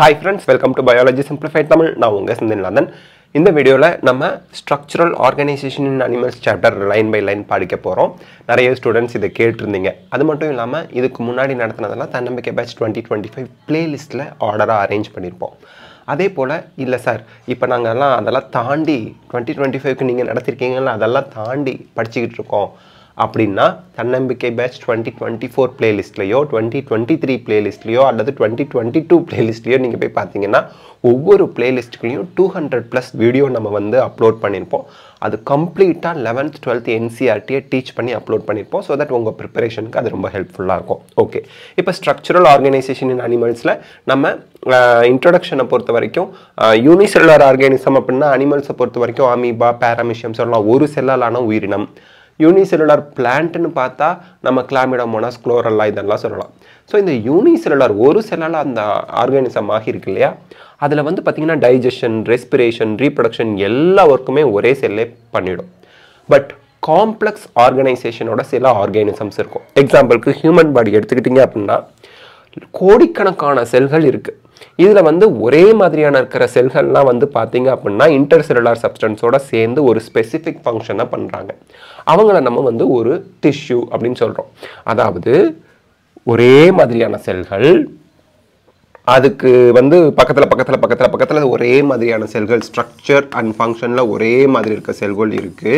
Hi friends, welcome to Biology Simplified Tamil. நான் உங்க செந்தில்நாதன். இந்த வீடியோல நம்ம structural organization in animals chapter line by line படிக்க போறோம். நிறைய ஸ்டூடண்ட்ஸ் இத கேட்டிருந்தீங்க. அது மட்டும் இல்லாம இதுக்கு முன்னாடி நடத்துனதெல்லாம் தன்னம்பிக்கை பேட்ச் 2025 பிளேலிஸ்ட்ல ஆர்டரா அரேஞ்ச் பண்ணிருப்போம். அதே போல இல்ல சார் இப்போ நாங்கலாம் அதெல்லாம் தாண்டி 2025க்கு நீங்க நடத்திருக்கீங்கல அதெல்லாம் தாண்டி படிச்சிட்டு இருக்கோம். அப்படினா தன்னம்பிக்கை பேட்ச் 2024 பிளேலிஸ்ட்லயோ 2023 பிளேலிஸ்ட்லயோ அல்லது 2022 பிளேலிஸ்ட்லயோ நீங்க போய் பாத்தீங்கன்னா ஒவ்வொரு பிளேலிஸ்ட்லயும் 200 பிளஸ் வீடியோ நம்ம வந்து அப்லோட் பண்ணிருப்போம். அது கம்ப்ளீட்டா 11th 12th NCERT டீச் பண்ணி அப்லோட் பண்ணிருப்போம் so that உங்க பிரிபரேஷனுக்கு அது ரொம்ப ஹெல்ப்ஃபுல்லா இருக்கும். ஓகே. இப்போ ஸ்ட்ரக்சரல் ஆர்கனைசேஷன் இன் அனிமல்ஸ்ல நம்ம இன்ட்ரோடக்ஷனை பொறுத்த வரைக்கும் யூனிசெல்லுலர் ஆர்கானிசம் அப்படினா அனிமல்ஸை பொறுத்த வரைக்கும் அமீபா பாராமீஷியம் சொல்லலாம் ஒரு செல்லாலான உயிரினம். யூனிசெல்லுலர் பிளான்ட்னு பார்த்தா நம்ம கிளாமிடோமோனாஸ் குளோரல்லா இதெல்லாம் சொல்லலாம். ஸோ இந்த யூனிசெல்லுலர் ஒரு செல்லால அந்த ஆர்கானிசம் ஆகி இருக்கு இல்லையா அதில் வந்து பார்த்தீங்கன்னா டைஜஷன் ரெஸ்பிரேஷன் ரீப்ரொடக்ஷன் எல்லா ஒர்க்குமே ஒரே செல்லே பண்ணிடும். பட் காம்ப்ளெக்ஸ் ஆர்கனைசேஷனோட சில ஆர்கானிசம்ஸ் இருக்கும். எக்ஸாம்பிளுக்கு ஹியூமன் பாடி எடுத்துக்கிட்டிங்க அப்படின்னா கோடிக்கணக்கான செல்கள் இருக்குது. இதில் வந்து ஒரே மாதிரியான இருக்கிற செல்கள்லாம் வந்து பார்த்தீங்க அப்படின்னா இன்டர்செல்லுலார் சப்ஸ்டன்ஸோட சேர்ந்து ஒரு ஸ்பெசிஃபிக் ஃபங்க்ஷனை பண்ணுறாங்க. அவங்கள நம்ம வந்து ஒரு டிஷ்யூ அப்படின்னு சொல்கிறோம். அதாவது ஒரே மாதிரியான செல்கள் அதுக்கு வந்து பக்கத்தில் ஒரே மாதிரியான செல்கள் ஸ்ட்ரக்சர் அண்ட் ஃபங்க்ஷனில் ஒரே மாதிரி இருக்க செல்கள் இருக்குது.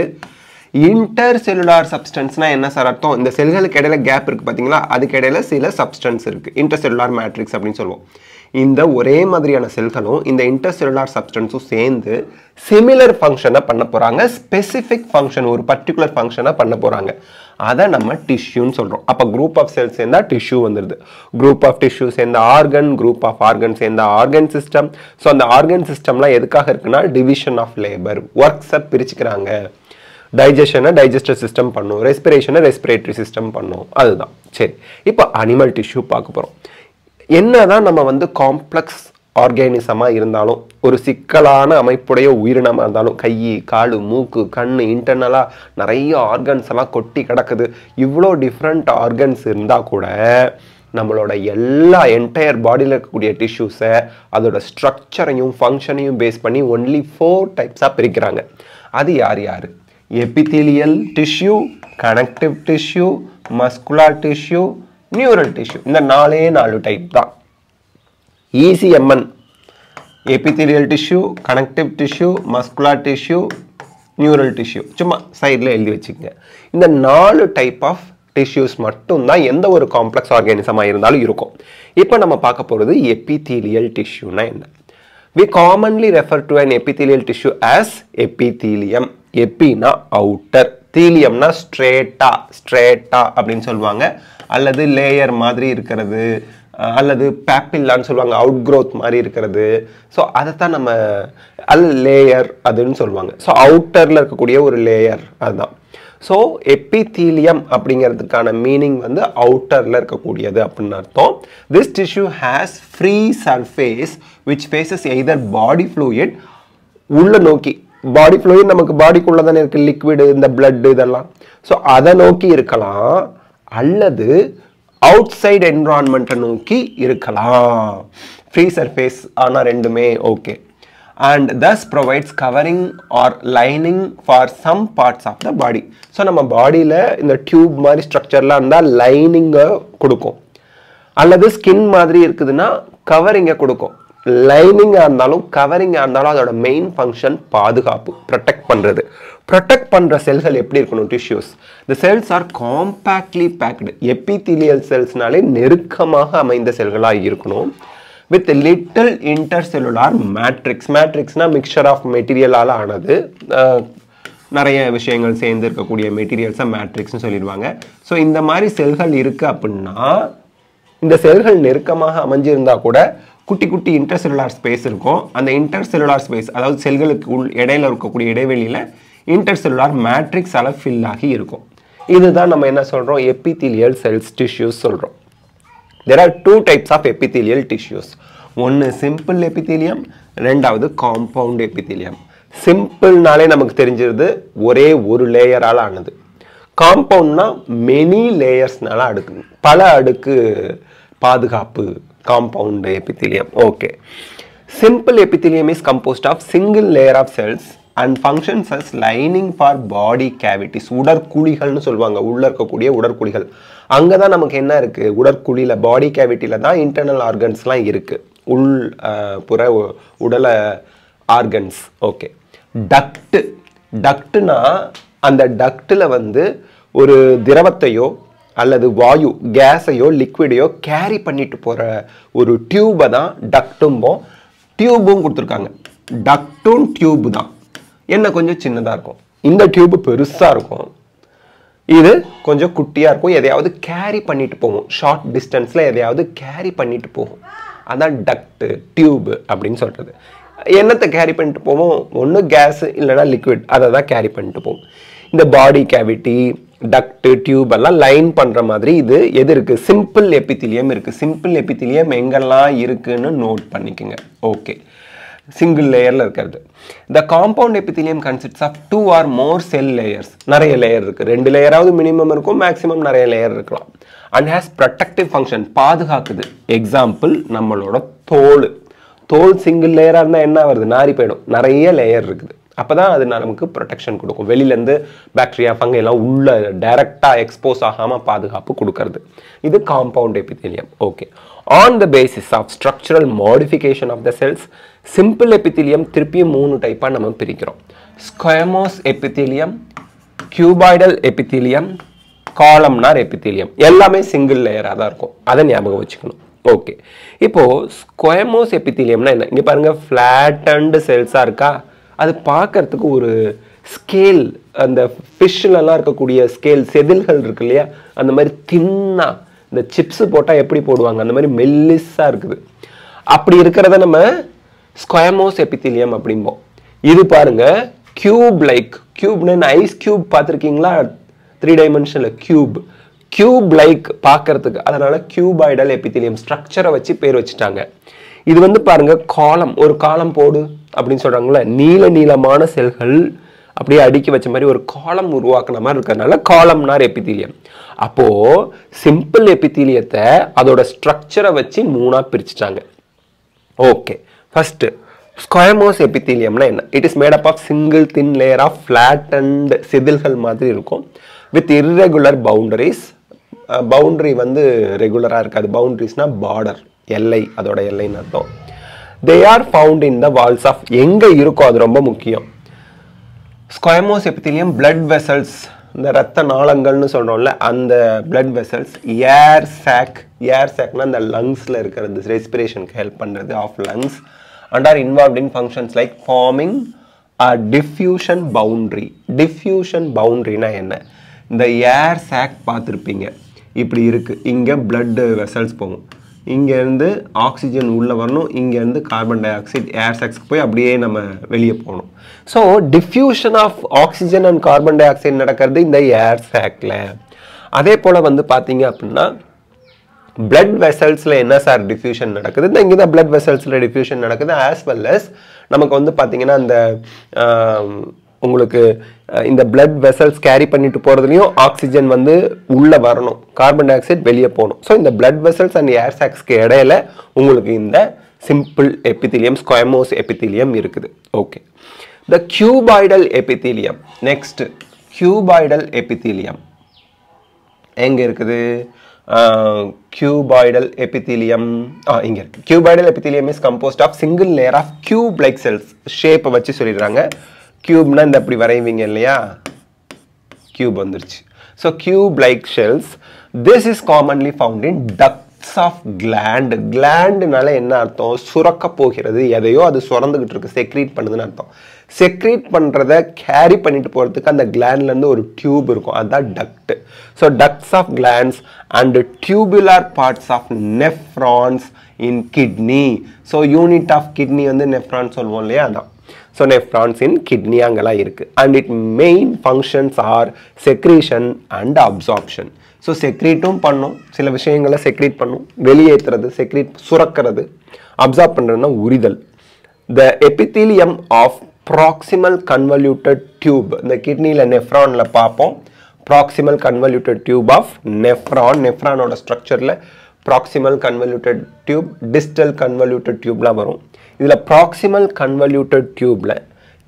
இன்டர்செல்லுலார் சப்ஸ்டன்ஸ்னா என்ன சார் அர்த்தம்? இந்த செல்களுக்கு இடையில கேப் இருக்குது பார்த்தீங்களா அதுக்கு இடையில சில சப்ஸ்டன்ஸ் இருக்குது. இன்டர்செல்லுலார் மேட்ரிக்ஸ் அப்படின்னு சொல்லுவோம். இந்த ஒரே மாதிரியான செல்களும் இந்த இன்டர்செல்லுலார் சப்ஸ்டன்ஸும் சேர்ந்து சிமிலர் ஃபங்க்ஷனை பண்ண போகிறாங்க. ஸ்பெசிஃபிக் ஃபங்க்ஷன் ஒரு பர்டிகுலர் ஃபங்க்ஷனை பண்ண போகிறாங்க. அதை நம்ம டிஷ்யூன்னு சொல்கிறோம். அப்போ குரூப் ஆஃப் செல்ஸ் சேர்ந்தால் டிஷ்யூ வந்துடுது. குரூப் ஆஃப் டிஷ்யூ சேர்ந்த ஆர்கன் குரூப் ஆஃப் ஆர்கன் சேர்ந்த ஆர்கன் சிஸ்டம். ஸோ அந்த ஆர்கன் சிஸ்டம்லாம் எதுக்காக இருக்குன்னா டிவிஷன் ஆஃப் லேபர் ஒர்க்ஸை பிரிச்சுக்கிறாங்க. டைஜஷனை டைஜஸ்டர் சிஸ்டம் பண்ணும் ரெஸ்பிரேஷனை ரெஸ்பிரேட்டரி சிஸ்டம் பண்ணும். அதுதான் சரி. இப்போ அனிமல் டிஷ்யூ பார்க்க போகிறோம். என்னதான் நம்ம வந்து காம்ப்ளெக்ஸ் ஆர்கானிசமாக இருந்தாலும் ஒரு சிக்கலான அமைப்புடைய உயிரினமாக இருந்தாலும் கை காலு மூக்கு கண் இன்டர்னலாக நிறைய ஆர்கன்ஸ் எல்லாம் கொட்டி கிடக்குது. இவ்வளோ டிஃப்ரெண்ட் ஆர்கன்ஸ் இருந்தால் கூட நம்மளோட எல்லா என்டையர் பாடியில் இருக்கக்கூடிய டிஷ்யூஸை அதோட ஸ்ட்ரக்சரையும் ஃபங்க்ஷனையும் பேஸ் பண்ணி ஒன்லி 4 டைப்ஸாக பிரிக்கிறாங்க. அது யார் யார்? Epithelial tissue connective tissue muscular tissue neural tissue. இந்த 4 டைப் தான். ECMN epithelial tissue connective tissue muscular tissue neural tissue சும்மா சைடில் எழுதி வச்சுக்கோங்க. இந்த 4 டைப் ஆஃப் டிஷ்யூஸ் மட்டும்தான் எந்த ஒரு காம்ப்ளெக்ஸ் ஆர்கானிசமாக இருந்தாலும் இருக்கும். இப்போ நம்ம பார்க்க போகிறது எபிதீலியல் டிஷ்யூனா என்ன? We commonly refer to an epithelial tissue as epithelium. எப்பினா அவுட்டர் தீலியம்னா ஸ்ட்ரேட்டா அப்படின்னு சொல்லுவாங்க. அல்லது லேயர் மாதிரி இருக்கிறது அல்லது பேப்பில்லான்னு சொல்லுவாங்க அவுட் க்ரோத் மாதிரி இருக்கிறது. ஸோ அதைத்தான் நம்ம லேயர் அதுன்னு சொல்லுவாங்க. ஸோ அவுட்டரில் இருக்கக்கூடிய ஒரு லேயர் அதுதான். ஸோ எபிதீலியம் அப்படிங்கிறதுக்கான மீனிங் வந்து அவுட்டரில் இருக்கக்கூடியது அப்படின்னு அர்த்தம். This tissue has free surface which faces either body fluid உள்ள நோக்கி பாடி ஃப்ளூயிட் நமக்கு பாடிக்குள்ளே தானே இருக்குது லிக்விடு இந்த பிளட் இதெல்லாம். ஸோ அதை நோக்கி இருக்கலாம் அல்லது அவுட் சைடு என்விரான்மெண்ட்டை நோக்கி இருக்கலாம். ஃப்ரீ சர்ஃபேஸ் ஆனால் ரெண்டுமே okay. And thus provides covering or lining for some parts of the body. So நம்ம பாடியில் இந்த டியூப் மாதிரி ஸ்ட்ரக்சர்லாம் இருந்தால் லைனிங்கை கொடுக்கும் அல்லது ஸ்கின் மாதிரி இருக்குதுன்னா கவரிங்கை கொடுக்கும். லைனிங்காக இருந்தாலும் கவரிங்காக இருந்தாலும் அதோட மெயின் ஃபங்க்ஷன் பாதுகாப்பு ப்ரொடெக்ட் பண்ணுறது. ப்ரொடெக்ட் பண்ணுற செல்கள் எப்படி இருக்கணும்? Tissues the cells are compactly packed. Epithelial செல்ஸ்னாலே நெருக்கமாக அமைந்த செல்களாக இருக்கணும். with little intercellular matrix. Matrixனா mixture of மெட்டீரியலால் ஆனது நிறைய விஷயங்கள் சேர்ந்து இருக்கக்கூடிய மெட்டீரியல்ஸை மேட்ரிக்ஸ்னு சொல்லிடுவாங்க. ஸோ இந்த மாதிரி செல்கள் இருக்குது அப்படின்னா இந்த செல்கள் நெருக்கமாக அமைஞ்சிருந்தா கூட குட்டி குட்டி இன்டர்செல்லுலார் ஸ்பேஸ் இருக்கும். அந்த இன்டர்செல்லுலார் ஸ்பேஸ் அதாவது செல்களுக்கு இடையில இருக்கக்கூடிய இடைவெளியில் இன்டர்செல்லுலார் மேட்ரிக்ஸால் ஃபில் ஆகி இருக்கும். இதுதான் நம்ம என்ன சொல்கிறோம்? எபிதீலியல் செல்ஸ் டிஷ்யூஸ் சொல்கிறோம். There are 2 types of epithelial tissues. ஒன்று simple epithelium, ரெண்டாவது compound epithelium. சிம்பிள்னாலே நமக்கு தெரிஞ்சிருது ஒரே ஒரு லேயரால் ஆனது. காம்பவுண்ட்னா மெனி லேயர்ஸ்னால அடுக்கு பல அடுக்கு பாதுகாப்பு, compound epithelium. Okay. Simple epithelium is composed of single layer of cells and functions as lining for body cavities. உடற்குழிகள்னு சொல்வாங்க. உள்ள இருக்கக்கூடிய உடற்குழிகள். அங்க தான் நமக்கு என்ன இருக்கு? உடற்குழியில பாடி கேவிட்டில தான் இன்டர்னல் ஆர்கன்ஸ்லாம் இருக்கு. உள் புற உடல ஆர்கன்ஸ். ஓகே. டக்ட். டக்ட்னா அந்த டக்ட்ல வந்து ஒரு திரவத்தையோ அல்லது வாயு கேஸையோ லிக்விடையோ கேரி பண்ணிட்டு போற ஒரு டியூபை தான் டக்டும்போம். டியூபும் கொடுத்துருக்காங்க. டக்டும் டியூப் தான். என்ன கொஞ்சம் சின்னதாக இருக்கும். இந்த டியூப் பெருசாக இருக்கும். இது கொஞ்சம் குட்டியாக இருக்கும். எதையாவது கேரி பண்ணிட்டு போகும். ஷார்ட் டிஸ்டன்ஸில் எதையாவது கேரி பண்ணிட்டு போகும். அதான் டக்ட் டியூப் அப்படின்னு சொல்கிறது. என்னத்தை கேரி பண்ணிட்டு போவோம்? ஒன்று கேஸ் இல்லைனா லிக்விட், அதை தான் கேரி பண்ணிட்டு போகும். இந்த பாடி கேவிட்டி டக்ட் டியூப் எல்லாம் லைன் பண்ணுற மாதிரி இது எது இருக்குது? சிம்பிள் எபித்திலியம் இருக்குது. சிம்பிள் எபித்திலியம் எங்கெல்லாம் இருக்குன்னு நோட் பண்ணிக்கோங்க. ஓகே. சிங்கிள் லேயரில் இருக்கிறது. The compound epithelium consists of 2 or more cell layers. நிறைய லேயர் இருக்குது. 2 லேயராவது மினிமம் இருக்கும், மேக்ஸிமம் நிறைய லேயர் இருக்கலாம். And has protective function. பாதுகாக்குது. எக்ஸாம்பிள் நம்மளோட தோல். தோல் சிங்கிள் லேயராக இருந்தால் என்ன வருது? நாரி போயிடும். நிறைய லேயர் இருக்குது. அப்போ தான் அது நமக்கு ப்ரொடெக்ஷன் கொடுக்கும். வெளியிலேருந்து பாக்டீரியா ஃபங்கை எல்லாம் உள்ள டைரெக்டாக எக்ஸ்போஸ் ஆகாமல் பாதுகாப்பு கொடுக்கறது. இது compound epithelium. Okay. On the basis of structural modification of the cells, simple epithelium திருப்பியும் 3 டைப்பாக நம்ம பிரிக்கிறோம். Squamous epithelium, cuboidal epithelium, columnar epithelium. எல்லாமே சிங்கிள் லேயராக தான் இருக்கும். அதை ஞாபகம் வச்சுக்கணும். ஓகே. இப்போது ஸ்குயமோஸ் எபித்திலியம்னா என்ன? இங்கே பாருங்கள், ஃப்ளாட்டன்டு செல்ஸாக இருக்கா? அது பார்க்கறதுக்கு ஒரு ஸ்கேல், அந்த ஃபிஷ்லலாம் இருக்கக்கூடிய ஸ்கேல் செதில்கள் இருக்கு இல்லையா, அந்த மாதிரி தின்னா இந்த சிப்ஸ் போட்டால் எப்படி போடுவாங்க அந்த மாதிரி மெல்லிஸாக இருக்குது. அப்படி இருக்கிறத நம்ம ஸ்குயமோஸ் எபித்திலியம் அப்படிம்போம். இது பாருங்க கியூப் லைக். கியூப்னு ஐஸ் கியூப் பார்த்துருக்கீங்களா? 3 டைமென்ஷனில் கியூப். கியூப் லைக் பார்க்கறதுக்கு, அதனால கியூபாய்டல் எபித்திலியம் ஸ்ட்ரக்சரை வச்சு பேர் வச்சுட்டாங்க. இது வந்து பாருங்க காலம், ஒரு காலம் போடு அப்படின்னு சொல்றாங்களே, நீல நீளமான செல்கள் அப்படியே அடுக்கி வச்ச மாதிரி ஒரு காலம் உருவாக்குன மாதிரி இருக்கிறதுனால காலம்னார் எபித்திலியம். அப்போ சிம்பிள் எபித்திலியத்தை அதோட ஸ்ட்ரக்சரை வச்சு 3ஆ பிரிச்சுட்டாங்க. ஓகே. ஃபர்ஸ்ட் ஸ்குயமோஸ் எபித்திலியம்னா என்ன? It is made up of single thin layer of flattened செதில்கள் மாதிரி இருக்கும் வித் இர்ரெகுலர் பவுண்டரிஸ். பவுண்டரி வந்து ரெகுலராக இருக்காது. பவுண்டரிஸ்னா பார்டர், எல்லை, அதோட எல்லைன்னு அர்த்தம். They are found in the walls of, எங்க இருக்கோ அது ரொம்ப முக்கியம். ஸ்குயமோஸ் எபித்திலியம் பிளட் வெசல்ஸ், இந்த ரத்த நாளங்கள்னு சொல்றோம்ல, அந்த blood vessels, air sac. Air சாக்னா இந்த லங்ஸ்ல இருக்கிறது, ரெஸ்பிரேஷனுக்கு ஹெல்ப் பண்றது of lungs, and are involved in functions like forming a diffusion boundary. diffusion boundaryனா என்ன? இந்த ஏர் சாக் பார்த்துருப்பீங்க, இப்படி இருக்கு. இங்க பிளட் வெசல்ஸ் போகும். இங்கேருந்து ஆக்சிஜன் உள்ளே வரணும், இங்கேருந்து கார்பன் டை ஆக்சைடு ஏர் சாக்ஸ்க்கு போய் அப்படியே நம்ம வெளியே போகணும். So diffusion of oxygen and carbon dioxide நடக்கிறது இந்த ஏர் சாக்ல. அதே போல் வந்து பார்த்தீங்க அப்படின்னா பிளட் வெசல்ஸில் என்ன சார் டிஃப்யூஷன் நடக்குது? இந்த இங்கே தான் பிளட் வெசல்ஸில் டிஃப்யூஷன் நடக்குது. ஆஸ் வெல் அஸ் நமக்கு வந்து பார்த்தீங்கன்னா இந்த உங்களுக்கு இந்த பிளட் வெசல்ஸ் கேரி பண்ணிட்டு போகிறதுலையும் ஆக்சிஜன் வந்து உள்ளே வரணும், கார்பன் டை ஆக்சைடு வெளியே போகணும். ஸோ இந்த பிளட் வெசல்ஸ் அண்ட் ஏர் சாக்ஸ்க்கு இடையில உங்களுக்கு இந்த சிம்பிள் எபித்திலியம், ஸ்குயமோஸ் எபித்திலியம் இருக்குது. Okay. The cuboidal epithelium. Next cuboidal epithelium எங்கே இருக்குது? cuboidal epithelium இங்க இருக்கு. cuboidal epithelium is composed of single layer of cube like cells. shape வச்சு சொல்லிடுறாங்க. cubeனா இந்த அப்படி வரைவீங்க இல்லையா, cube வந்துருச்சு. so cube like shells, this is commonly found in ducts of gland. glandனால என்ன அர்த்தம்? சுரக்க போகிறது எதையோ, அது சுரந்துகிட்டு இருக்கு, செக்ரீட் பண்ணுதுன்னு அர்த்தம். செக்ரீட் பண்றத கேரி பண்ணிட்டு போறதுக்கு அந்த கிளாண்ட்ல இருந்து ஒரு டியூப் இருக்கும், அதான் duct. so ducts of glands and tubular parts of nephrons in kidney. so unit of kidney வந்து nephron சொல்வோம் இல்லையா, அதான். so nephrons in kidney அங்கெல்லாம் இருக்கு. and its main functions are secretion and absorption. so secreteum பண்ணும், சில விஷயங்களை secrete பண்ணும், வெளியேற்றுறது, செக்ரீட் சுரக்கிறது, அப்சார்ப் பண்றதுன்னா உரிதல். the epithelium of proximal convoluted tube, இந்த கிட்னில நெஃப்ரான்ல பார்ப்போம். proximal convoluted tube of nephron, நெஃப்ரானோட ஸ்ட்ரக்சர்ல proximal convoluted tube, distal convoluted டியூப்லாம் வரும். இதில் ப்ராக்சிமல் கன்வல்யூட்டட் டியூப்ல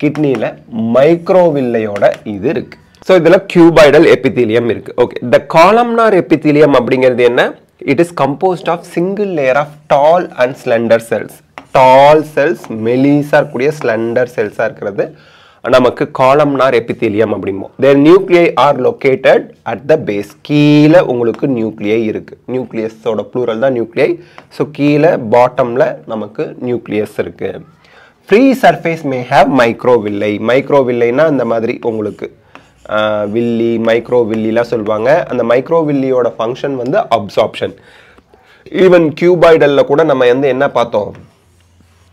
கிட்னியில் மைக்ரோவில்லையோட இது இருக்கு. ஸோ இதில் கியூபாய்டல் எபித்தீலியம் இருக்கு. ஓகே, த காலம்னார் எபித்தீலியம் அப்படிங்கிறது என்ன? It is composed of single layer of tall and slender cells. Tall cells, மெலிசா இருக்கக்கூடிய ஸ்லெண்டர் செல்ஸாக இருக்கிறது நமக்கு காலம்னார் எபித்தீலியம் அப்படிம்போம். Their nuclei are located at the base. கீழே உங்களுக்கு நியூக்ளியை இருக்கு. நியூக்ளியஸோட ப்ளூரல் தான் நியூக்ளியை. ஸோ கீழே பாட்டம்ல நமக்கு நியூக்ளியஸ் இருக்கு. Free surface may have மைக்ரோவில்லை. மைக்ரோவில்லைன்னா அந்த மாதிரி உங்களுக்கு வில்லி, மைக்ரோவில்லிலாம் சொல்லுவாங்க. அந்த மைக்ரோவில்லியோட ஃபங்க்ஷன் வந்து அப்சார்ப்ஷன். ஈவன் கியூபாய்டலில் கூட நம்ம வந்து என்ன பார்த்தோம்?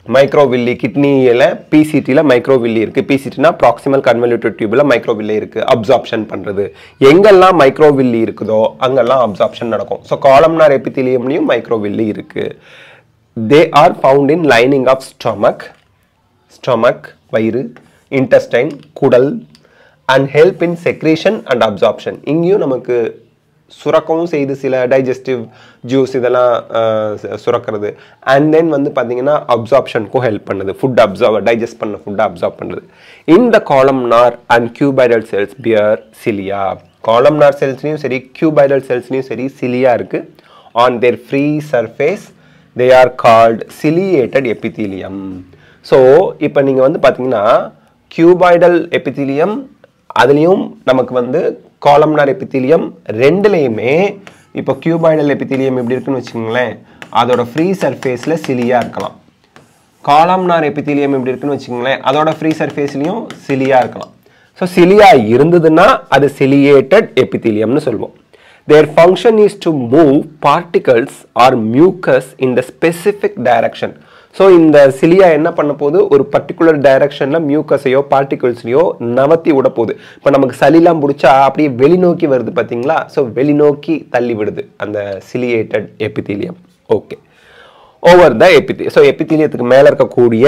மைக்ரோவில்லி கிட்னியில் பிசிடியில் மைக்ரோவில்லி இருக்குது. பிசிடினா ப்ராக்சிமல் கன்வல்யூட்டட் டியூபில் மைக்ரோவில்லி இருக்குது. அப்சார்ப்ஷன் பண்ணுறது எங்கெல்லாம் மைக்ரோவில்லி இருக்குதோ அங்கெல்லாம் அப்சார்ப்ஷன் நடக்கும். ஸோ காலம்னார் எபித்தீலியம்லையும் மைக்ரோவில்லி இருக்குது. They are found in lining of stomach வயிறு, இன்டெஸ்டைன் குடல், and help in secretion and absorption. இங்கேயும் நமக்கு சுரக்கவும் செய்து சில டைஜஸ்டிவ் ஜூஸ் இதெல்லாம் சுரக்கிறது. அண்ட் தென் வந்து பார்த்தீங்கன்னா அப்சார்ப்ஷனுக்கும் ஹெல்ப் பண்ணுது. டைஜஸ்ட் பண்ண ஃபுட்டை அப்சார்ப் பண்ணுறது. இந்த columnar and cuboidal cells bear cilia. Columnar செல்ஸ்லையும் சரி கியூபாய்டல் செல்ஸ்லையும் சரி சிலியா இருக்குது. On their free surface they are called ciliated epithelium. So இப்போ நீங்கள் வந்து பார்த்தீங்கன்னா கியூபாய்டல் எபித்தீலியம் அதுலேயும் நமக்கு வந்து காலம்னார் எபித்தீலியம் ரெண்டுலேயுமே இப்போ கியூபாய்டல் எபித்தீலியம் எப்படி இருக்குன்னு வச்சுக்கோங்களேன், அதோட ஃப்ரீ சர்ஃபேஸில் சிலியா இருக்கலாம். காலம்னார் எபித்தீலியம் எப்படி இருக்குன்னு வச்சுக்கோங்களேன், அதோட ஃப்ரீ சர்ஃபேஸ்லையும் சிலியா இருக்கலாம். ஸோ சிலியா இருந்ததுன்னா அது சிலியேட்டட் எபித்தீலியம்னு சொல்லுவோம். Their function is to move particles or mucus in the specific direction. So இந்த சிலியா என்ன பண்ண போது, ஒரு பர்டிகுலர் டைரக்ஷனில் மியூக்கஸையோ பார்ட்டிகல்ஸையோ நவத்தி விட போகுது. இப்போ நமக்கு சளிலாம் பிடிச்சா அப்படியே வெளிநோக்கி வருது பார்த்தீங்களா? ஸோ வெளிநோக்கி தள்ளி விடுது அந்த ciliated epithelium. Okay, over the epithelium. So எபித்தீலியத்துக்கு மேலே இருக்கக்கூடிய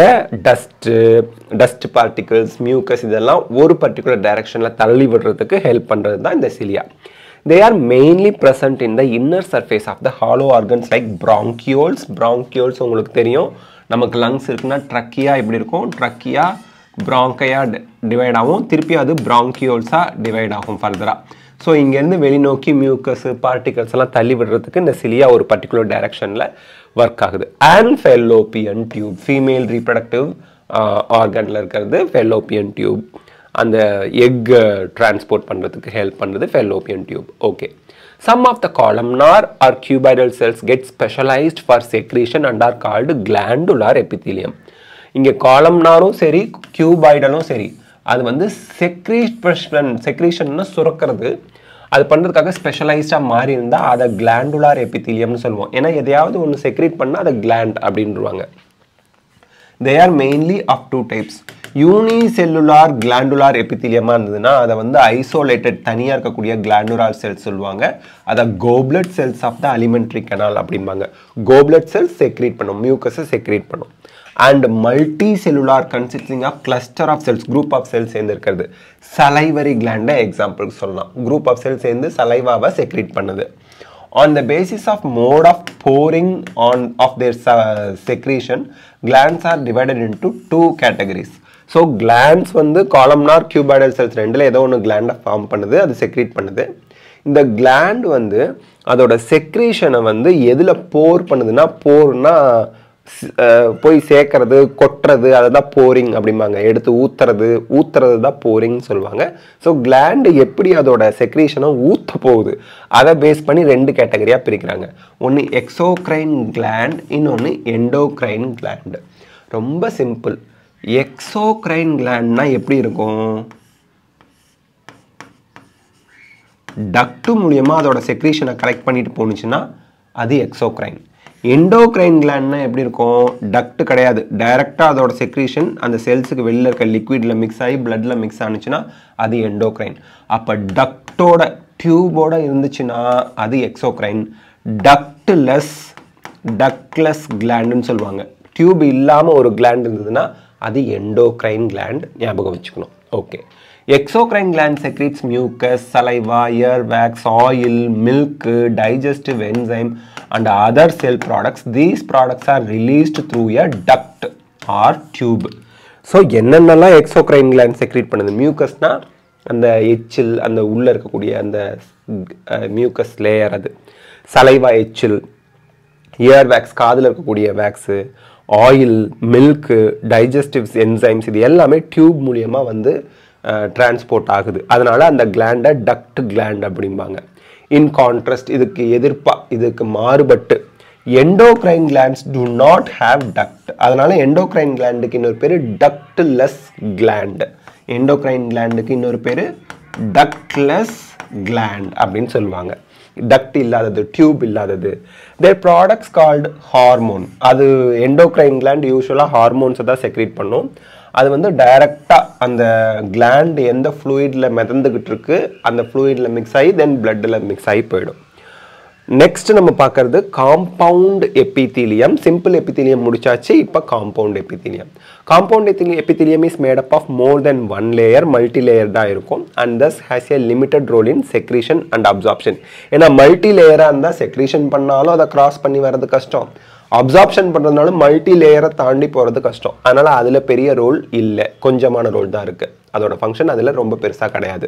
டஸ்ட் பார்ட்டிகல்ஸ், மியூக்கஸ் இதெல்லாம் ஒரு பர்டிகுலர் டைரக்ஷனில் தள்ளி விடுறதுக்கு ஹெல்ப் பண்ணுறது தான் இந்த சிலியா. They are mainly present in the inner surface of the hollow organs like bronchioles. Bronchioles உங்களுக்கு தெரியும், நமக்கு லங்ஸ் இருக்குன்னா ட்ரக்கியா இப்படி இருக்கும். ட்ரக்கியா ப்ராங்கையா டிவைட் ஆகும், திருப்பி அது ப்ராங்கியோல்ஸாக டிவைட் ஆகும் ஃபர்தராக. ஸோ இங்கேருந்து வெளிநோக்கி மியூக்கஸ் பார்ட்டிகல்ஸ் எல்லாம் தள்ளி விடுறதுக்கு இந்த சிலியா ஒரு பர்டிகுலர் டைரக்ஷனில் ஒர்க் ஆகுது. And fallopian tube, female reproductive ஆர்கனில் இருக்கிறது ஃபெல்லோப்பியன் டியூப். அந்த எக் டிரான்ஸ்போர்ட் பண்ணுறதுக்கு ஹெல்ப் பண்ணுறது fallopian tube. Okay, some of the columnar or cuboidal cells get specialised for secretion and are called glandular epithelium. இங்கே காலம்னாரும் சரி கியூபாய்டலும் சரி அது வந்து செக்ரீஷன்னா சுரக்கிறது, அது பண்ணுறதுக்காக ஸ்பெஷலைஸ்டாக மாறி இருந்தால் அதை கிளாண்டுலார் எபித்தீலியம்னு சொல்லுவோம். ஏன்னா எதையாவது ஒன்று செக்ரீட் பண்ணால் அதை கிளாண்ட் அப்படின்றாங்க. They are mainly of two types. Unicellular glandular எபித்தீலியமாக இருந்ததுன்னா அதை வந்து ஐசோலேட்டட் தனியாக இருக்கக்கூடிய கிளாண்டுலார் செல்ஸ் சொல்லுவாங்க. அதை goblet cells of the alimentary canal அப்படிம்பாங்க. கோப்லெட் செல்ஸ் செக்ரீட் பண்ணும், மியூக்கஸை செக்ரீட் பண்ணும். And multicellular consisting of cluster of cells, group of cells சேர்ந்து இருக்கிறது. சலைவரி கிளாண்டை எக்ஸாம்பிளுக்கு சொல்லலாம். குரூப் ஆஃப் செல்ஸ் சேர்ந்து சலைவாவை செக்ரீட் பண்ணுது. On the basis of mode of pouring of their secretion, glands are divided into two categories. So glands வந்து columnar cuboidal cells ரெண்டுல ஏதோ ஒன்று கிளாண்டை ஃபார்ம் பண்ணுது, அது செக்ரீட் பண்ணுது. இந்த கிளாண்ட் வந்து அதோட செக்ரீஷனை வந்து எதில் போர் பண்ணுதுன்னா, போர்னா போய் சேர்க்கறது, கொட்டுறது, அதை தான் போரிங் அப்படிம்பாங்க. எடுத்து ஊத்துறது தான் போரிங் சொல்லுவாங்க. ஸோ கிளாண்டு எப்படி அதோட செக்ரீஷனை ஊற்ற போகுது அதை பேஸ் பண்ணி ரெண்டு கேட்டகரியாக பிரிக்கிறாங்க. ஒன்று எக்ஸோக்ரைன் கிளாண்ட், இன்னொன்று எண்டோக்ரைன் கிளாண்டு. ரொம்ப சிம்பிள். எக்ஸோக்ரைன் கிளாண்ட்னா எப்படி இருக்கும்? டக்டு மூலியமாக அதோட செக்ரீஷனை கலெக்ட் பண்ணிட்டு போணுச்சுன்னா அது எக்ஸோக்ரைன். எண்டோக்ரைன் கிளாண்ட்னா எப்படி இருக்கும்? டக்ட் கிடையாது, டைரெக்டாக அதோட செக்ரீஷன் அந்த செல்ஸுக்கு வெளியில் இருக்க லிக்விடில் மிக்ஸ் ஆகி பிளட்டில் மிக்ஸ் ஆனிச்சுன்னா அது எண்டோக்ரைன். அப்போ டக்டோட டியூபோட இருந்துச்சுன்னா அது எக்ஸோக்ரைன். டக்ட்லெஸ் கிளாண்டுன்னு சொல்லுவாங்க. டியூப் இல்லாமல் ஒரு கிளாண்ட் இருந்ததுன்னா அது எண்டோக்ரைன் கிளாண்ட். ஞாபகம் வச்சுக்கணும். Okay, Exocrine gland secretes mucus, saliva, earwax, oil, milk, digestive enzyme and other cell products. These products are released through a duct or tube. So என்னென்னலாம் exocrine gland secrete பண்ணுது? Mucusனா அந்த எச்சில், அந்த உள்ள இருக்கக்கூடிய அந்த mucus layer அது. Saliva எச்சில், earwax காதுல இருக்கக்கூடிய wax, oil, milk, digestive enzymes இது எல்லாமே டியூப் மூலமா வந்து டிரான்ஸ்போர்ட் ஆகுது. அதனால அந்த gland duct gland அப்படிம்பாங்க. In contrast இதுக்கு எதிர்ப்பா இதுக்கு மாறுபட்டு endocrine glands do not have duct. அதனால endocrine glandக்கு இன்னொரு பேரு ductless gland. endocrine glandக்கு இன்னொரு பேரு ductless gland அப்படினு சொல்வாங்க. duct இல்லாதது, டியூப் இல்லாதது. their products called hormone. அது endocrine gland யூசுவலா ஹார்மோன்ஸ் தான் செக்ரீட் பண்ணும். அது வந்து டைரக்டா அந்த gland எந்த fluidல மிதந்துகிட்டு இருக்கு அந்த fluidல மிக்ஸ் ஆகி then bloodல மிக்ஸ் ஆகி போய்டும். நெக்ஸ்ட் நம்ம பார்க்கிறது காம்பவுண்ட் எபிதீலியம். சிம்பிள் எபிதீலியம் முடிச்சாச்சு. இப்போ compound epithelium. Compound epithelium is made up of more than one layer, multi layer தான் இருக்கும். And thus has a limited role in secretion and absorption. ஏன்னா multi லேயராக இருந்தால் செக்ரீஷன் பண்ணாலும் அதை கிராஸ் பண்ணி வர்றது கஷ்டம், அப்சார்ப்ஷன் பண்ணுறதுனாலும் மல்டி லேயரை தாண்டி போகிறது கஷ்டம். அதனால் அதில் பெரிய ரோல் இல்லை, கொஞ்சமான ரோல் தான் இருக்குது. அதோட ஃபங்க்ஷன் அதில் ரொம்ப பெருசாக கிடையாது.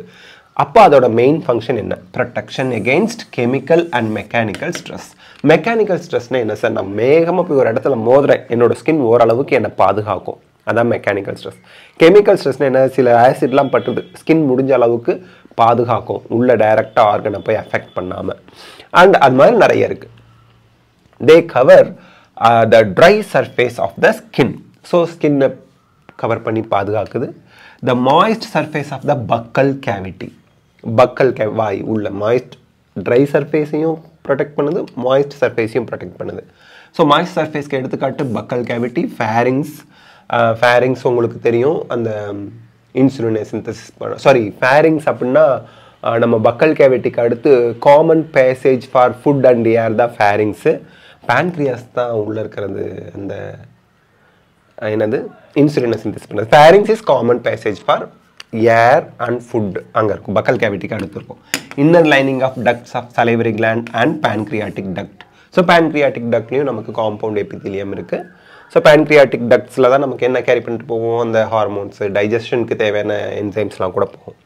அப்போ அதோட மெயின் ஃபங்க்ஷன் என்ன? Protection against chemical and mechanical stress. Mechanical ஸ்ட்ரெஸ்னால் என்ன சார்? நான் வேகமாக போய் ஒரு இடத்துல மோதுறேன், என்னோட ஸ்கின் ஓரளவுக்கு என்னை பாதுகாக்கும், அதான் மெக்கானிக்கல் ஸ்ட்ரெஸ். கெமிக்கல் ஸ்ட்ரெஸ்னால் என்ன? சில ஆசிட்லாம் பட்டுது, ஸ்கின் முடிஞ்ச அளவுக்கு பாதுகாக்கும், உள்ள டைரெக்டாக ஆர்கனை போய் அஃபெக்ட் பண்ணாமல். அண்ட் அது மாதிரி நிறைய இருக்குது. They cover the dry surface of the skin. So ஸ்கின்னை கவர் பண்ணி பாதுகாக்குது. The moist surface of the buccal cavity. Buccal வாய் உள்ள மாய்ஸ்ட் ட்ரை சர்ஃபேஸையும் ப்ரொடெக்ட் பண்ணுது, மாய்ஸ்ட் சர்ஃபேஸையும் ப்ரொடெக்ட் பண்ணுது. ஸோ மாய்ஸ்ட் சர்ஃபேஸ்க்கு எடுத்துக்காட்டு பக்கல் கேவிட்டி, ஃபேரிங்ஸ். ஃபேரிங்ஸ் உங்களுக்கு தெரியும், அந்த இன்சுலினை சிந்தசிஸ் பண்ண, சாரி ஃபேரிங்ஸ் அப்படின்னா நம்ம பக்கல் கேவிட்டிக்கு அடுத்து common passage for food and air தான் ஃபேரிங்ஸு. பேன்க்ரியாஸ் தான் உள்ளே இருக்கிறது அந்த என்னது இன்சுலினை சிந்தசிஸ் பண்ணுறது. Pharynx is common passage for air and food, அங்கே இருக்கும் பக்கல் கேவிட்டிக்கு அடுத்து இருக்கும். Inner lining of ducts of salivary gland and pancreatic duct. So pancreatic டக்ட்லையும் நமக்கு காம்பவுண்ட் எபிதீலியம் இருக்குது. ஸோ பேன்க்ரியாட்டிக் டக்ட்ஸில் தான் நமக்கு என்ன கேரி பண்ணிட்டு போவோம்? அந்த ஹார்மோன்ஸு, டைஜஷனுக்கு தேவையான என்சைம்ஸ்லாம் கூட போகும்.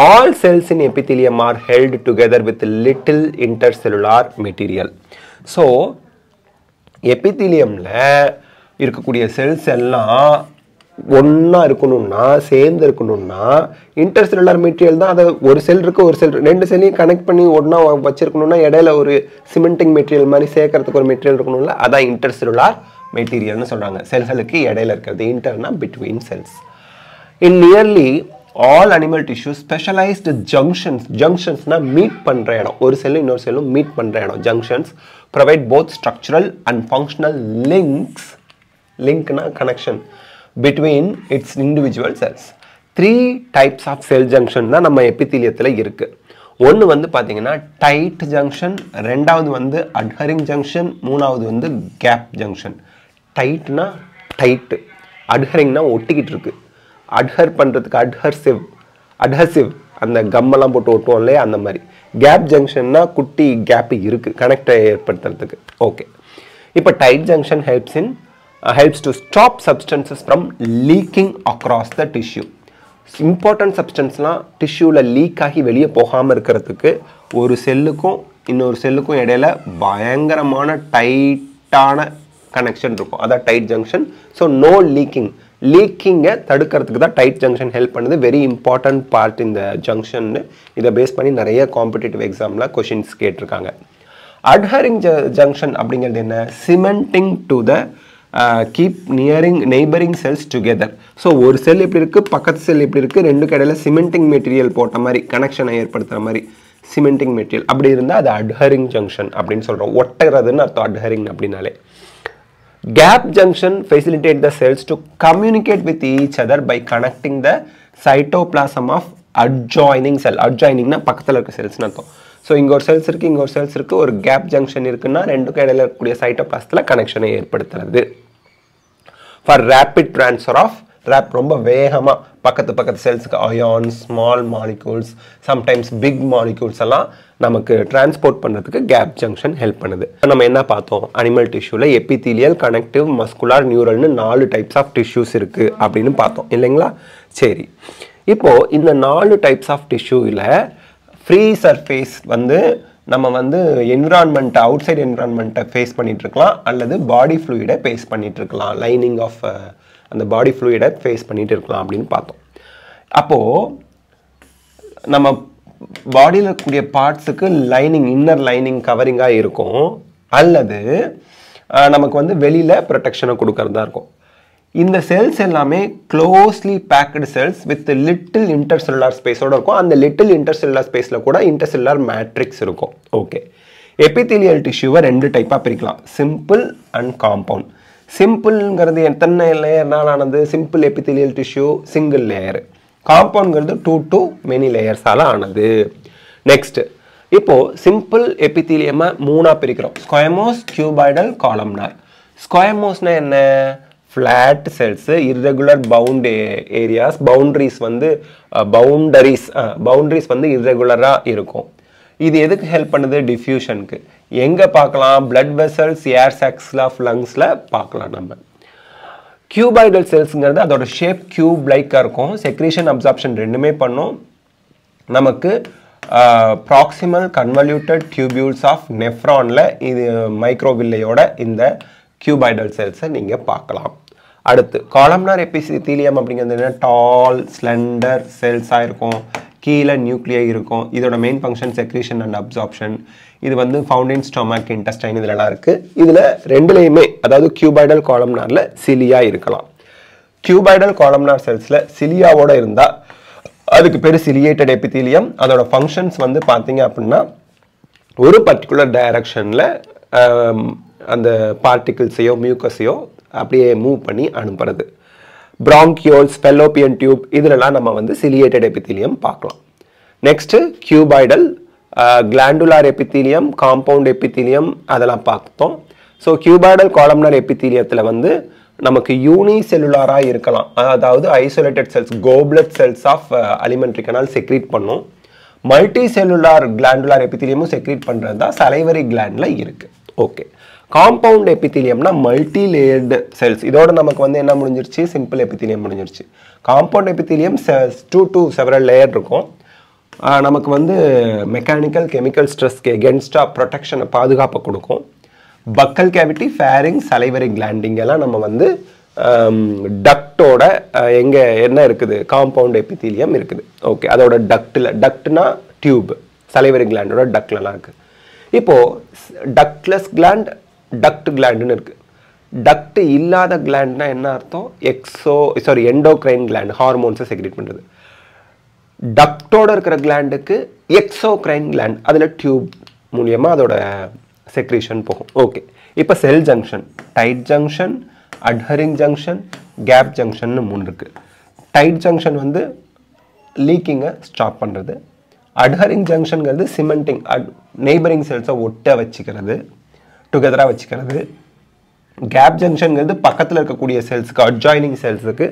All cells in epithelium are held together with little intercellular material. So epitheliumல இருக்கக்கூடிய செல்ஸ் எல்லாம் ஒன்றா இருக்கணும்னா, சேர்ந்து இருக்கணும்னா இன்டர்செல்லுலார் மெட்டீரியல் தான். அதை ஒரு செல் இருக்கு, ஒரு செல் ரெண்டு செல்லையும் கனெக்ட் பண்ணி ஒன்றா வச்சிருக்கணும்னா இடையில ஒரு சிமெண்டிங் மெட்டீரியல் மாதிரி சேர்க்கறதுக்கு ஒரு மெட்டீரியல் இருக்கணும்ல, அதான் இன்டர்செல்லுலார் மெட்டீரியல்னு சொல்கிறாங்க. செல்களுக்கு இடையில இருக்கிறது, இன்டர்னா பிட்வீன் செல்ஸ். இன் nearly all animal tissues specialized junctions na meet பண்ற இடம், ஒரு செல்லும் இன்னொரு செல்லும் மீட் பண்ற இடம், junctions provide both structural and functional linkனா connection between its individual cells. 3 types of cell junction தான் நம்ம எபிதீலியத்துல இருக்கு. ஒன்று வந்து பார்த்தீங்கன்னா டைட் ஜங்ஷன், ரெண்டாவது வந்து அட்ஹரிங் ஜங்ஷன், மூணாவது வந்து கேப் ஜங்ஷன். டைட்னா டைட்டு, அட்ஹரிங்னா ஒட்டிக்கிட்டு இருக்கு, அட்ஹர் பண்ணுறதுக்கு அட்ஹசிவ் அந்த கம்மெல்லாம் போட்டு ஒட்டுவோம் இல்லையா, அந்த மாதிரி. கேப் ஜங்ஷன்னா குட்டி கேப் இருக்குது கனெக்டை ஏற்படுத்துறதுக்கு. ஓகே, இப்போ tight junction helps to stop substances from leaking across the tissue. Important சப்ஸ்டன்ஸ்லாம் டிஷ்யூவில் லீக் ஆகி வெளியே போகாமல் இருக்கிறதுக்கு ஒரு செல்லுக்கும் இன்னொரு செல்லுக்கும் இடையில பயங்கரமான டைட்டான கனெக்ஷன் இருக்கும், அதான் டைட் ஜங்ஷன். ஸோ நோ லீக்கிங்கை தடுக்கிறதுக்கு தான் டைட் ஜங்ஷன் ஹெல்ப் பண்ணுது. வெரி இம்பார்ட்டன்ட் பார்ட் இந்த ஜங்ஷன். இதை பேஸ் பண்ணி நிறைய காம்படிட்டிவ் எக்ஸாமில் கொஷின்ஸ் கேட்டிருக்காங்க. அட்ஹரிங் ஜங்ஷன் அப்படிங்கிறது என்ன? Cementing to the keep neighbouring cells together. So ஒரு செல் எப்படி இருக்குது, பக்கத்து செல் எப்படி இருக்குது, ரெண்டுக்கு இடையில சிமெண்டிங் மெட்டீரியல் போட்ட மாதிரி, கனெக்ஷனை ஏற்படுத்துகிற மாதிரி சிமெண்டிங் மெட்டீரியல் அப்படி இருந்தால் அது அட்ஹரிங் ஜங்ஷன் அப்படின்னு சொல்கிறோம். ஒட்டுறதுன்னு அர்த்தம் அட்ஹரிங் அப்படின்னாலே. Gap junction facilitate the cells to communicate with each other by connecting the cytoplasm of adjoining cell. Adjoiningனா பக்கத்தில் இருக்க செல்ஸ்னு அர்த்தம். ஸோ இங்கே ஒரு செல்ஸ் இருக்குது, இங்கே ஒரு செல்ஸ் இருக்குது, ஒரு கேப் ஜங்ஷன் இருக்குன்னா ரெண்டுக்கும் இடையில இருக்கக்கூடிய சைட்டோபிளாசத்தில் கனெக்ஷனை ஏற்படுத்துறது. ஃபார் ரேபிட் ட்ரான்ஸ்ஃபர் ஆஃப் ரேப் ரொம்ப வேகமாக பக்கத்து செல்ஸுக்கு ions small molecules sometimes big molecules எல்லாம் நமக்கு டிரான்ஸ்போர்ட் பண்ணுறதுக்கு கேப் ஜங்ஷன் ஹெல்ப் பண்ணுது. நம்ம என்ன பார்த்தோம், அனிமல் டிஷ்யூவில் எபித்தீலியல், கனெக்டிவ், மஸ்குலார், நியூரல்னு 4 டைப்ஸ் ஆஃப் டிஷ்யூஸ் இருக்குது அப்படின்னு பார்த்தோம் இல்லைங்களா. சரி, இப்போது இந்த 4 டைப்ஸ் ஆஃப் டிஷ்யூவில் ஃப்ரீ சர்ஃபேஸ் வந்து நம்ம வந்து என்விரான்மெண்ட்டை அவுட் சைட் என்விரான்மெண்ட்டை ஃபேஸ் பண்ணிகிட்ருக்கலாம் அல்லது பாடி ஃப்ளூயிடை ஃபேஸ் பண்ணிகிட்ருக்கலாம், லைனிங் ஆஃப் அந்த பாடி ஃப்ளூயிடை ஃபேஸ் பண்ணிகிட்டு இருக்கலாம் அப்படின்னு பார்த்தோம். அப்போது நம்ம பாடியில் இருக்கக்கூடிய பார்ட்ஸுக்கு லைனிங், இன்னர் லைனிங் கவரிங்காக இருக்கும் அல்லது நமக்கு வந்து வெளியில் ப்ரொடெக்ஷனை கொடுக்கறதா இருக்கும். இந்த செல்ஸ் எல்லாமே closely packed cells with little intercellular ஸ்பேஸோடு இருக்கும். அந்த லிட்டில் இன்டர்செல்லுலார் ஸ்பேஸில் கூட இன்டர்செல்லுலார் மேட்ரிக்ஸ் இருக்கும். ஓகே, எபித்தீலியல் டிஷ்யூவை 2 டைப்பாக பிரிக்கலாம், சிம்பிள் அண்ட் காம்பவுண்ட். சிம்பிள்ங்கிறது எத்தனை லேயர்னால் ஆனது, simple epithelial tissue single layer. காம்பவுண்ட்ங்கிறது 2 to many லேயர்ஸால் ஆனது. நெக்ஸ்ட், இப்போது சிம்பிள் எபித்தீலியமை 3ஆக பிரிக்கிறோம், ஸ்கொயமோஸ், கியூபாய்டல், காலம்னார். ஸ்கொயமோஸ்னால் என்ன, flat cells, irregular bound areas, boundaries வந்து பவுண்ட்ரிஸ் வந்து இர்ரெகுலராக இருக்கும். இது எதுக்கு ஹெல்ப் பண்ணுது, டிஃப்யூஷனுக்கு. எங்கே பார்க்கலாம், பிளட் வெசல்ஸ், ஏர் சாக்ஸில் ஆஃப் லங்ஸில் பார்க்கலாம் நம்ம. கியூபாய்டல் செல்ஸுங்கிறது அதோட ஷேப் கியூப் லைக்காக இருக்கும், செக்ரீஷன் அப்சார்ப்ஷன் ரெண்டுமே பண்ணும். நமக்கு ப்ராக்சிமல் கன்வல்யூட்டட் டியூபியூல்ஸ் ஆஃப் நெஃப்ரானில் இது மைக்ரோவில்லையோட இந்த கியூபாய்டல் செல்ஸை நீங்கள் பார்க்கலாம். அடுத்து காலம்னார் எபித்தீலியம் அப்படிங்கிறது என்ன, டால் ஸ்லெண்டர் செல்ஸாக இருக்கும், கீழே நியூக்ளியை இருக்கும். இதோட main function secretion and absorption. இது வந்து ஃபவுண்டின் ஸ்டொமக், இன்டெஸ்டைன் இதெல்லாம் இருக்குது. இதில் ரெண்டுலேயுமே அதாவது கியூபாய்டல் காலம்னாரில் சிலியா இருக்கலாம். கியூபாய்டல் காலம்னார் செல்ஸில் சிலியாவோட இருந்தால் அதுக்கு பேர் சிலியேட்டட் எபித்தீலியம். அதோட ஃபங்க்ஷன்ஸ் வந்து பார்த்தீங்க அப்படின்னா ஒரு பர்டிகுலர் டைரக்ஷனில் அந்த பார்ட்டிகிள்ஸையோ மியூக்கஸையோ அப்படியே மூவ் பண்ணி அனுப்புறது. பிராங்கியோல்ஸ், ஃபெல்லோப்பியன் டியூப் இதிலெல்லாம் நம்ம வந்து சிலியேட்டட் எபித்தீலியம் பார்க்கலாம். Next cuboidal, glandular epithelium, compound epithelium அதெல்லாம் பார்த்தோம். ஸோ கியூபாய்டல் காலம்னார் எபித்தீலியத்தில் வந்து நமக்கு யூனிசெல்லுலாராக இருக்கலாம், அதாவது isolated cells, goblet cells of alimentary canal secrete பண்ணும். மல்டி செல்லுலார் கிளாண்டுலார் எபித்தீலியமும் செக்ரீட் பண்ணுறது தான் சலைவரி கிளாண்டில் இருக்குது. ஓகே, காம்பவுண்ட் எபித்தீலியம்னா மல்டி லேயர்டு செல்ஸ். இதோட நமக்கு வந்து என்ன முடிஞ்சிருச்சு, சிம்பிள் எபித்தீலியம் முடிஞ்சிருச்சு. Compound epithelium 2 to several layer இருக்கும். நமக்கு வந்து மெக்கானிக்கல் கெமிக்கல் ஸ்ட்ரெஸ்க்கு எகென்ஸ்டாக ப்ரொடெக்ஷனை பாதுகாப்பை கொடுக்கும். பக்கல் கேவிட்டி, ஃபேரிங், சலைவரி கிளாண்டிங் எல்லாம் நம்ம வந்து டக்டோட எங்கே என்ன இருக்குது, காம்பவுண்ட் எபித்தீலியம் இருக்குது. ஓகே, அதோட டக்ட்னா டியூப், சலைவரி கிளாண்டோட டக்ட்லலாம் இருக்குது. இப்போது டக்ட்லெஸ் கிளாண்ட், டக்ட் கிளாண்டுன்னு இருக்குது. டக்ட் இல்லாத கிளாண்ட்னா என்ன அர்த்தம், எண்டோக்ரைன் கிளாண்ட், ஹார்மோன்ஸை செக்ரேட் பண்ணுறது. டக்டோட இருக்கிற கிளாண்டுக்கு எக்ஸோக்ரைன் கிளாண்ட், அதில் டியூப் மூலியமாக அதோட செக்ரீஷன் போகும். ஓகே, இப்போ cell junction, tight junction, adhering junction, gap junction 3 இருக்குது. டைட் ஜங்ஷன் வந்து லீக்கிங்கை ஸ்டாப் பண்ணுறது. அட்ஹரிங் ஜங்ஷன்ங்கிறது சிமெண்டிங், நெய்பரிங் செல்ஸை ஒட்ட வச்சுக்கிறது, டுகெதராக வச்சுக்கிறது. கேப் ஜங்ஷன்ங்கிறது பக்கத்தில் இருக்கக்கூடிய செல்ஸுக்கு, அட்ஜாயினிங் செல்ஸுக்கு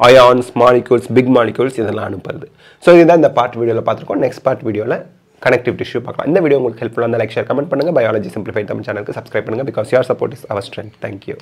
அயான்ஸ், மாலிகூல்ஸ், பிக் மாலிகூல்ஸ் இதெல்லாம் அனுப்புறது. ஸோ இதுதான் இந்த பார்ட் வீடியோவில் பார்த்துருக்கோம். நெக்ஸ்ட் பார்ட் வீடியோவில் கனெக்டிவ் டிஷ்யூ பார்க்கலாம். இந்த வீடியோ உங்களுக்கு ஹெல்ப்ஃபுல்லாக இருந்தால் லைக், ஷேர், கமெண்ட் பண்ணுங்கள். பயாலஜி சிம்பிளிஃபைட் தமிழ் சேனலுக்கு சப்ஸ்கிரைப் பண்ணுங்கள். Because your support is our strength. Thank you.